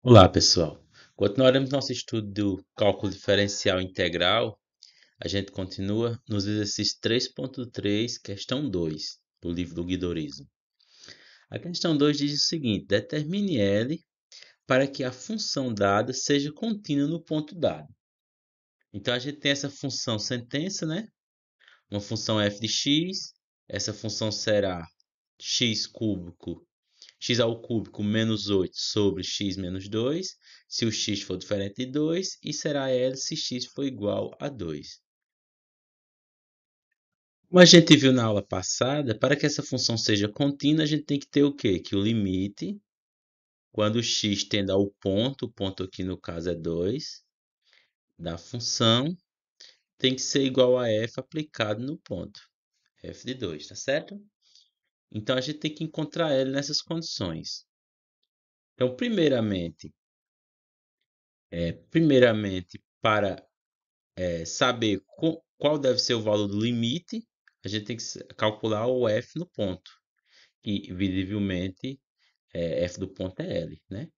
Olá, pessoal. Continuaremos nosso estudo do cálculo diferencial integral. A gente continua nos exercícios 3.3, questão 2, do livro do Guidorismo. A questão 2 diz o seguinte: determine L para que a função dada seja contínua no ponto dado. Então, a gente tem essa função sentença, né? Uma função f de x. Essa função será x cúbico x ao cúbico menos 8 sobre x menos 2, se o x for diferente de 2, e será L se x for igual a 2. Como a gente viu na aula passada, para que essa função seja contínua, a gente tem que ter o quê? Que o limite, quando x tende ao ponto, o ponto aqui no caso é 2, da função, tem que ser igual a f aplicado no ponto, f de 2, tá certo? Então, a gente tem que encontrar L nessas condições. Então, primeiramente para saber qual deve ser o valor do limite, a gente tem que calcular o f no ponto, que visivelmente f do ponto é L, né?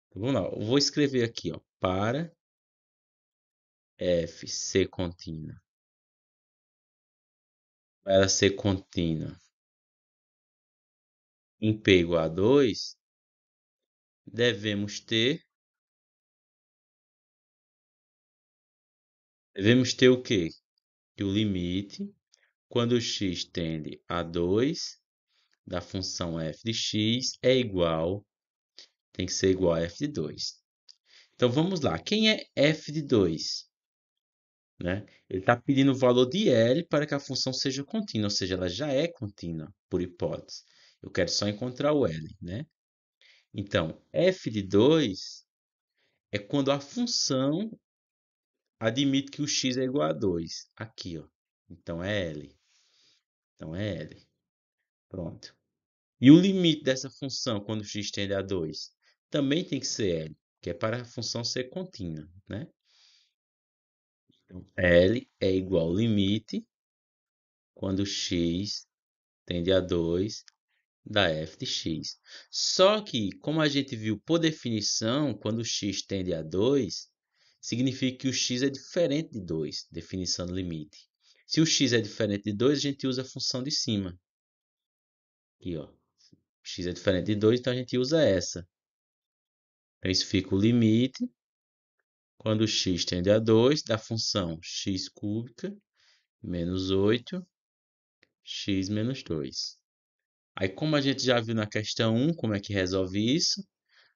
Então, vamos lá, eu vou escrever aqui, ó, para f ser contínua. Para ela ser contínua em p igual a 2, devemos ter o quê? Que o limite, quando x tende a 2, da função f de x tem que ser igual a f de 2. Então vamos lá, quem é f de 2? Né? Ele está pedindo o valor de L para que a função seja contínua, ou seja, ela já é contínua, por hipótese. Eu quero só encontrar o L. Né? Então, f de 2 é quando a função admite que o x é igual a 2. Aqui, ó. Então é L. Então é L. Pronto. E o limite dessa função quando o x tende a 2? Também tem que ser L, que é para a função ser contínua. Né? Então, L é igual ao limite quando x tende a 2 da f de x. Só que, como a gente viu por definição, quando x tende a 2, significa que o x é diferente de 2, definição do limite. Se o x é diferente de 2, a gente usa a função de cima. Aqui, ó. X é diferente de 2, então a gente usa essa. Então, isso fica o limite quando x tende a 2 da função x cúbica menos 8, x menos 2. Aí, como a gente já viu na questão 1, como é que resolve isso?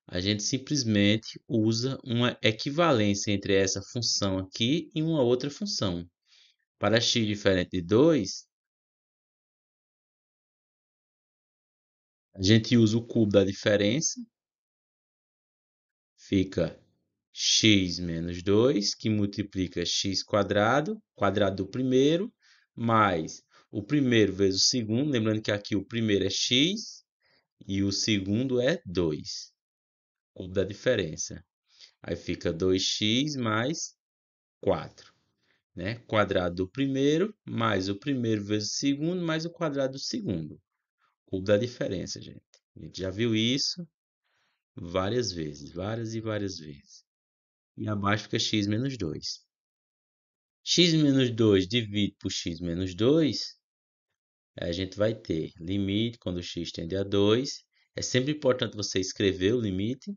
A gente simplesmente usa uma equivalência entre essa função aqui e uma outra função. Para x diferente de 2, a gente usa o cubo da diferença, fica x menos 2, que multiplica x quadrado, quadrado do primeiro, mais o primeiro vezes o segundo, lembrando que aqui o primeiro é x e o segundo é 2, cubo da diferença. Aí fica 2x mais 4, né? Quadrado do primeiro, mais o primeiro vezes o segundo, mais o quadrado do segundo. Cubo da diferença, gente. A gente já viu isso várias vezes, várias e várias vezes. E abaixo fica x menos 2. X menos 2 dividido por x menos 2, a gente vai ter limite quando x tende a 2. É sempre importante você escrever o limite,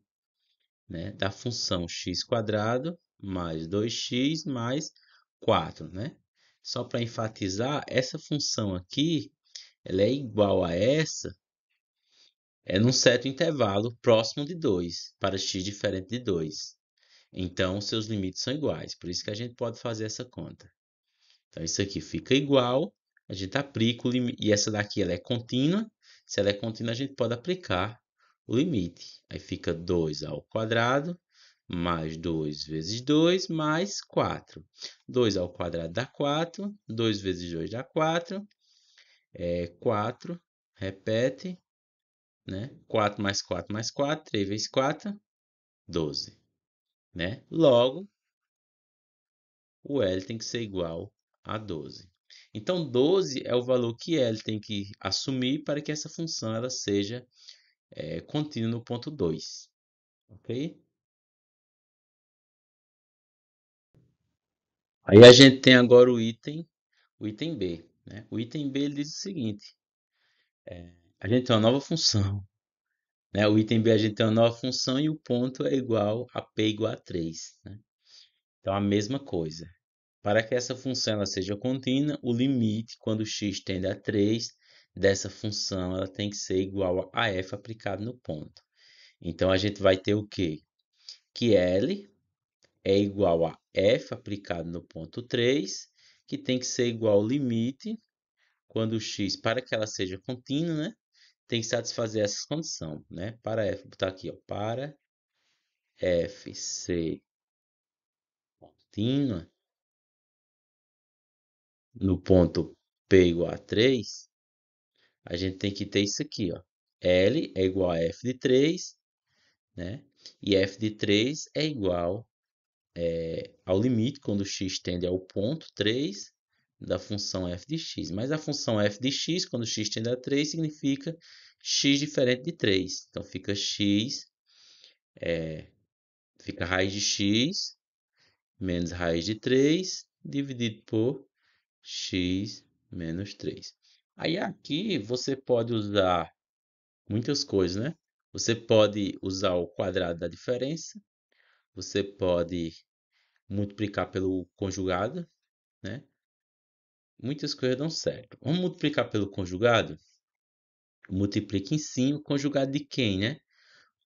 né, da função x quadrado mais 2x mais 4, né? Só para enfatizar, essa função aqui, ela é igual a essa num certo intervalo próximo de 2, para x diferente de 2. Então, seus limites são iguais, por isso que a gente pode fazer essa conta. Então, isso aqui fica igual, a gente aplica o limite, e essa daqui ela é contínua. Se ela é contínua, a gente pode aplicar o limite. Aí fica 2 ao quadrado, mais 2 vezes 2, mais 4. 2 ao quadrado dá 4, 2 vezes 2 dá 4, 4, repete, né? 4 mais 4 mais 4, 3 vezes 4, 12, né? Logo, o L tem que ser igual a 12. Então, 12 é o valor que L tem que assumir para que essa função ela seja contínuo no ponto 2, ok? Aí a gente tem agora o item B, né? O item B ele diz o seguinte, a gente tem uma nova função, né? O item B a gente tem uma nova função e o ponto é igual a P igual a 3, né? Então a mesma coisa. Para que essa função ela seja contínua, o limite, quando x tende a 3, dessa função ela tem que ser igual a f aplicado no ponto. Então a gente vai ter o quê? Que L é igual a f aplicado no ponto 3, que tem que ser igual ao limite, quando x, para que ela seja contínua, né? Tem que satisfazer essa condição, né? Para f, vou botar aqui, ó, para f ser contínua no ponto P igual a 3, a gente tem que ter isso aqui, ó. L é igual a f de 3, né? E f de 3 é igual ao limite, quando x tende ao ponto 3 da função f de x. Mas a função f de x, quando x tende a 3, significa x diferente de 3. Então fica x, fica raiz de x menos raiz de 3 dividido por x menos 3. Aí aqui você pode usar muitas coisas, né? Você pode usar o quadrado da diferença, você pode multiplicar pelo conjugado, né? Muitas coisas dão certo. Vamos multiplicar pelo conjugado? Multiplica em cima, conjugado de quem, né?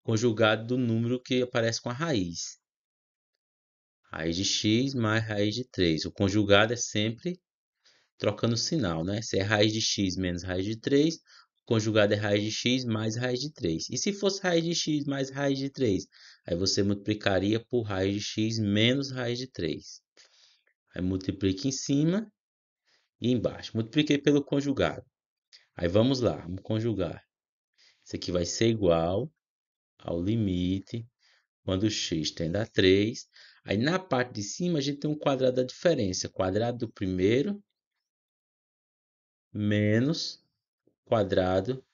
Conjugado do número que aparece com a raiz. Raiz de x mais raiz de 3. O conjugado é sempre trocando o sinal, né? Se é raiz de x menos raiz de 3, o conjugado é raiz de x mais raiz de 3. E se fosse raiz de x mais raiz de 3? Aí você multiplicaria por raiz de x menos raiz de 3. Aí multiplica em cima e embaixo. Multipliquei pelo conjugado. Aí vamos lá, vamos conjugar. Isso aqui vai ser igual ao limite quando x tende a 3. Aí na parte de cima a gente tem um quadrado da diferença. Quadrado do primeiro menos quadrado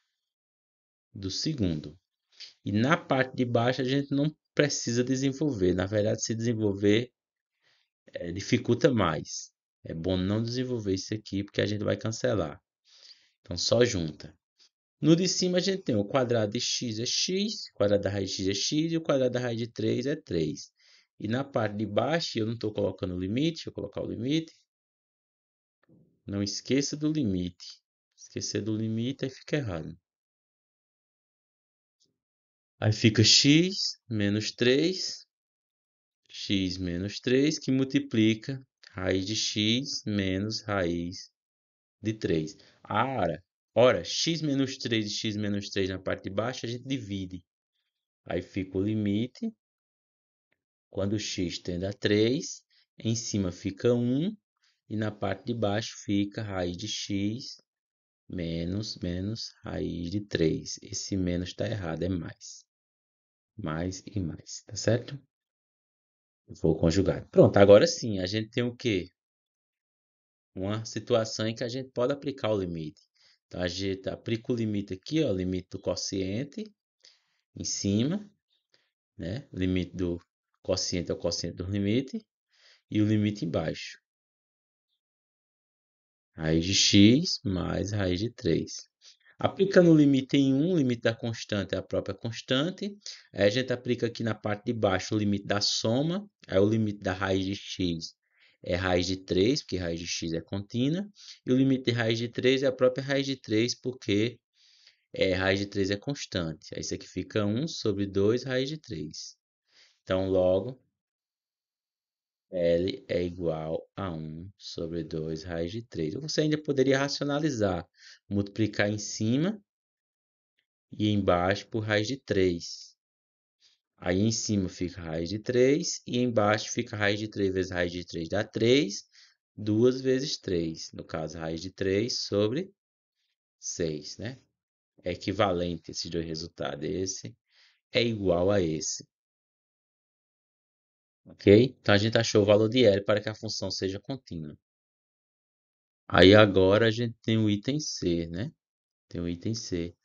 do segundo. E na parte de baixo a gente não precisa desenvolver. Na verdade, se desenvolver dificulta mais. É bom não desenvolver isso aqui porque a gente vai cancelar. Então só junta. No de cima a gente tem o quadrado de x é x, o quadrado da raiz de x é x e o quadrado da raiz de 3 é 3. E na parte de baixo eu não estou colocando o limite, vou colocar o limite. Não esqueça do limite. Esquecer do limite aí fica errado. Aí fica x menos 3, x menos 3 que multiplica raiz de x menos raiz de 3. Ora, x menos 3 e x menos 3 na parte de baixo a gente divide. Aí fica o limite, quando x tende a 3, em cima fica 1 e na parte de baixo fica raiz de x menos raiz de 3. Esse menos está errado, é mais. Mais e mais, tá certo? Vou conjugar. Pronto, agora sim, a gente tem o quê? Uma situação em que a gente pode aplicar o limite. Então, a gente aplica o limite aqui, ó, o limite do quociente em cima, né? O limite do quociente é o quociente do limite e o limite embaixo. Raiz de x mais raiz de 3. Aplicando o limite em 1, o limite da constante é a própria constante. Aí a gente aplica aqui na parte de baixo o limite da soma. Aí o limite da raiz de x é raiz de 3, porque raiz de x é contínua. E o limite de raiz de 3 é a própria raiz de 3, porque raiz de 3 é constante. Aí isso aqui fica 1 sobre 2 raiz de 3. Então, logo, L é igual a 1 sobre 2 raiz de 3. Você ainda poderia racionalizar, multiplicar em cima e embaixo por raiz de 3. Aí em cima fica raiz de 3 e embaixo fica raiz de 3 vezes raiz de 3 dá 3, 2 vezes 3. No caso, raiz de 3 sobre 6, né? É equivalente esses dois resultados. Esse é igual a esse. Ok? Então a gente achou o valor de L para que a função seja contínua. Aí agora a gente tem o item C, né? Tem o item C.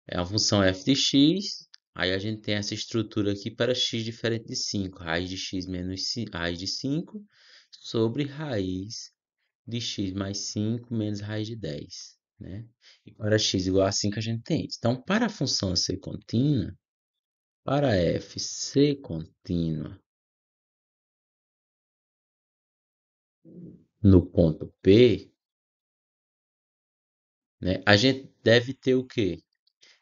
É uma função f de x. Aí a gente tem essa estrutura aqui para x diferente de 5. Raiz de x menos raiz de 5 sobre raiz de x mais 5 menos raiz de 10. Né? E para x igual a 5 a gente tem isso. Então, para a função ser contínua, para f ser contínua no ponto P, né, a gente deve ter o quê?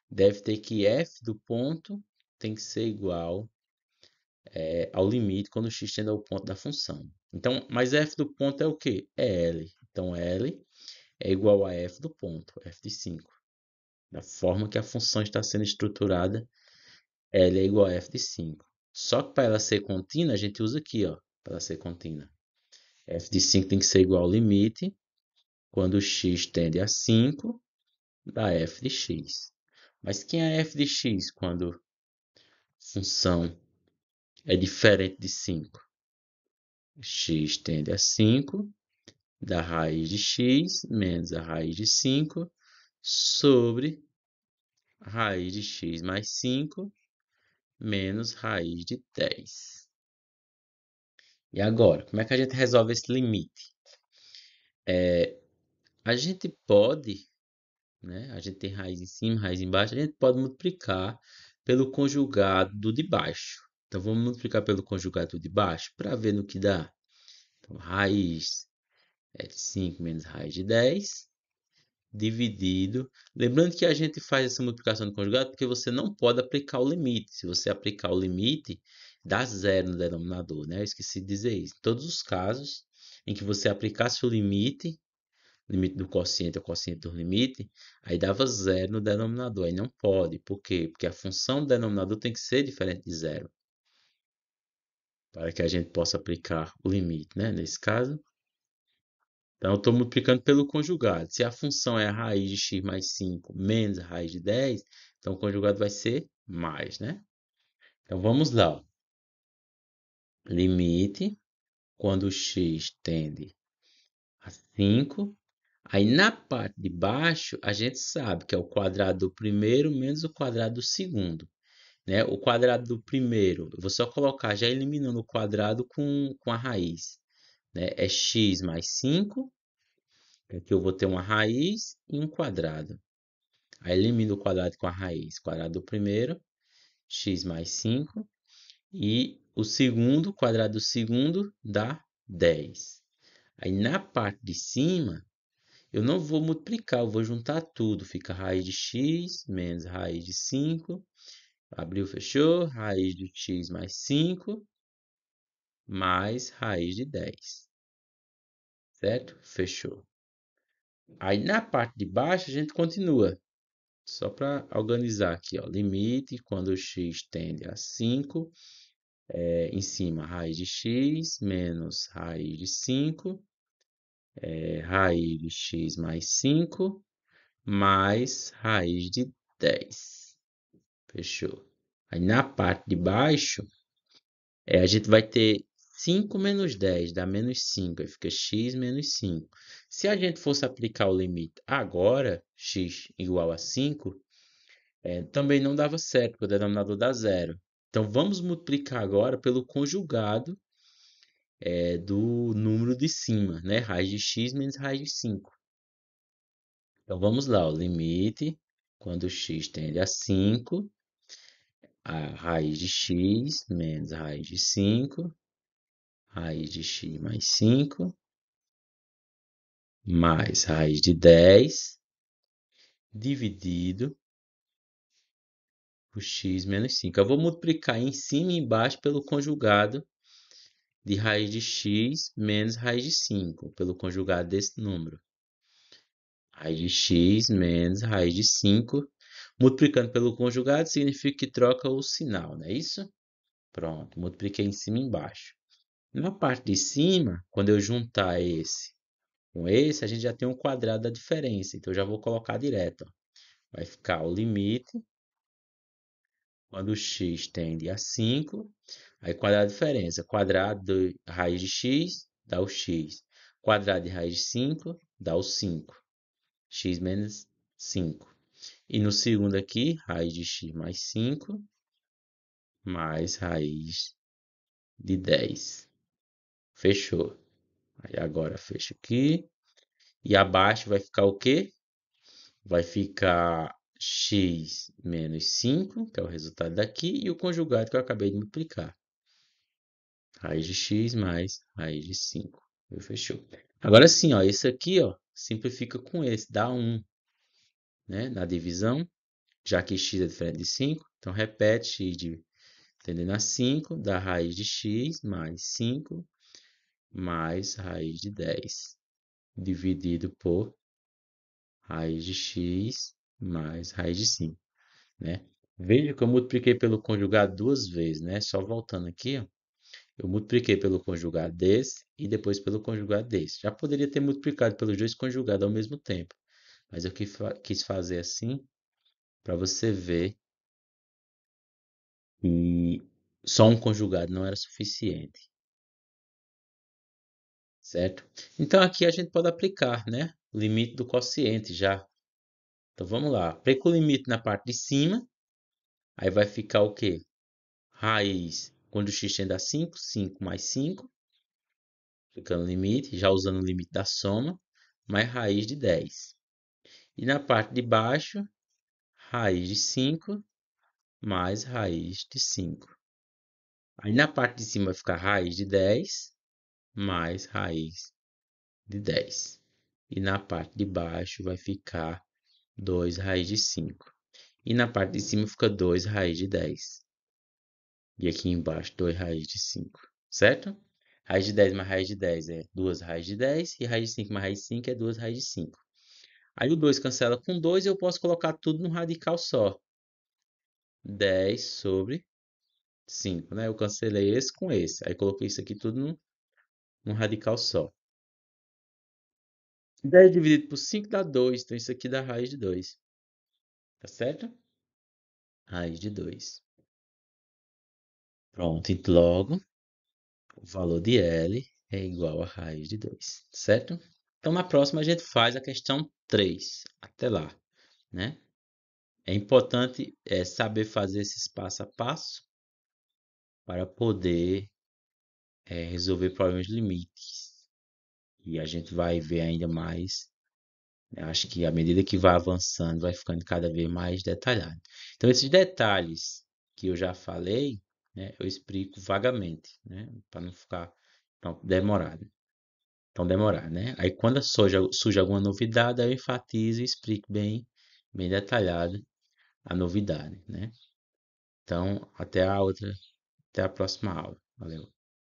Deve ter que f do ponto tem que ser igual ao limite quando x tende ao ponto da função. Então, mas f do ponto é o quê? É L. Então, L é igual a f do ponto, f de 5. Da forma que a função está sendo estruturada, L é igual a f de 5. Só que para ela ser contínua, a gente usa aqui, ó, para ela ser contínua. F de 5 tem que ser igual ao limite quando x tende a 5 da f de x. Mas quem é f de x quando a função é diferente de 5? X tende a 5 da raiz de x menos a raiz de 5 sobre a raiz de x mais 5 menos raiz de 10. E agora, como é que a gente resolve esse limite? A gente pode, né? A gente tem raiz em cima, raiz embaixo, a gente pode multiplicar pelo conjugado do de baixo. Então, vamos multiplicar pelo conjugado do de baixo para ver no que dá. Então, raiz é de 5 menos raiz de 10 dividido. Lembrando que a gente faz essa multiplicação do conjugado porque você não pode aplicar o limite. Se você aplicar o limite, dá zero no denominador, né? Eu esqueci de dizer isso. Em todos os casos em que você aplicasse o limite do quociente ou quociente do limite, aí dava zero no denominador. Aí não pode. Por quê? Porque a função do denominador tem que ser diferente de zero para que a gente possa aplicar o limite, né? Nesse caso, então, eu estou multiplicando pelo conjugado. Se a função é a raiz de x mais 5 menos a raiz de 10, então o conjugado vai ser mais, né? Então, vamos lá. Ó. Limite, quando x tende a 5. Aí, na parte de baixo, a gente sabe que é o quadrado do primeiro menos o quadrado do segundo. Né? O quadrado do primeiro, eu vou só colocar, já eliminando o quadrado com a raiz. Né? É x mais 5. Aqui eu vou ter uma raiz e um quadrado. Aí elimino o quadrado com a raiz. Quadrado do primeiro, x mais 5. E o segundo, quadrado do segundo, dá 10. Aí na parte de cima, eu não vou multiplicar, eu vou juntar tudo. Fica raiz de x menos raiz de 5. Abriu, fechou. Raiz de x mais 5 mais raiz de 10. Certo? Fechou. Aí na parte de baixo a gente continua. Só para organizar aqui, ó, limite quando x tende a 5, em cima raiz de x menos raiz de 5, raiz de x mais 5, mais raiz de 10. Fechou. Aí na parte de baixo, a gente vai ter 5 menos 10, dá menos 5, aí fica x menos 5. Se a gente fosse aplicar o limite agora, x igual a 5, também não dava certo, porque o denominador dá zero. Então, vamos multiplicar agora pelo conjugado do número de cima, né? Raiz de x menos raiz de 5. Então, vamos lá, o limite, quando x tende a 5, a raiz de x menos raiz de 5, raiz de x mais 5, mais raiz de 10, dividido por x menos 5. Eu vou multiplicar em cima e embaixo pelo conjugado de raiz de x menos raiz de 5, pelo conjugado desse número. Raiz de x menos raiz de 5. Multiplicando pelo conjugado significa que troca o sinal, não é isso? Pronto, multipliquei em cima e embaixo. Na parte de cima, quando eu juntar esse com esse, a gente já tem um quadrado da diferença. Então, eu já vou colocar direto. Ó. Vai ficar o limite quando x tende a 5. Aí, quadrado da diferença. Quadrado de raiz de x dá o x. Quadrado de raiz de 5 dá o 5. X menos 5. E no segundo aqui, raiz de x mais 5, mais raiz de 10. Fechou. Aí agora fecha aqui. E abaixo vai ficar o quê? Vai ficar x menos 5, que é o resultado daqui, e o conjugado que eu acabei de multiplicar. Raiz de x mais raiz de 5. Fechou. Agora sim, ó, esse aqui, ó, simplifica com esse, dá 1, né? Na divisão, já que x é diferente de 5, então repete x tendendo a 5, dá raiz de x mais 5 mais raiz de 10, dividido por raiz de x mais raiz de 5, né? Veja que eu multipliquei pelo conjugado duas vezes, né? Só voltando aqui, ó. Eu multipliquei pelo conjugado desse e depois pelo conjugado desse. Já poderia ter multiplicado pelos dois conjugados ao mesmo tempo, mas eu quis fazer assim para você ver que só um conjugado não era suficiente, certo? Então aqui a gente pode aplicar, né? O limite do quociente já. Então vamos lá. Aplica o limite na parte de cima, aí vai ficar o quê? Raiz, quando o x tende a 5, 5 mais 5, aplicando o limite, já usando o limite da soma, mais raiz de 10. E na parte de baixo, raiz de 5 mais raiz de 5. Aí na parte de cima vai ficar raiz de 10 mais raiz de 10. E na parte de baixo vai ficar 2 raiz de 5. E na parte de cima fica 2 raiz de 10. E aqui embaixo 2 raiz de 5. Certo? Raiz de 10 mais raiz de 10 é 2 raiz de 10. E raiz de 5 mais raiz de 5 é 2 raiz de 5. Aí o 2 cancela com 2 e eu posso colocar tudo no radical só. 10 sobre 5, né? Eu cancelei esse com esse. Aí coloquei isso aqui tudo num radical só. 10 dividido por 5 dá 2. Então isso aqui dá raiz de 2. Tá certo? Raiz de 2. Pronto. E logo, o valor de L é igual a raiz de 2. Certo? Então na próxima a gente faz a questão 3. Até lá, né? É importante saber fazer esses passo a passo para poder resolver problemas de limites. E a gente vai ver ainda mais. Eu acho que à medida que vai avançando, vai ficando cada vez mais detalhado. Então, esses detalhes que eu já falei, né, eu explico vagamente, né, para não ficar tão demorado. Tão demorado, né? Aí, quando surge alguma novidade, eu enfatizo e explico bem detalhado a novidade, né? Então, até a próxima aula. Valeu.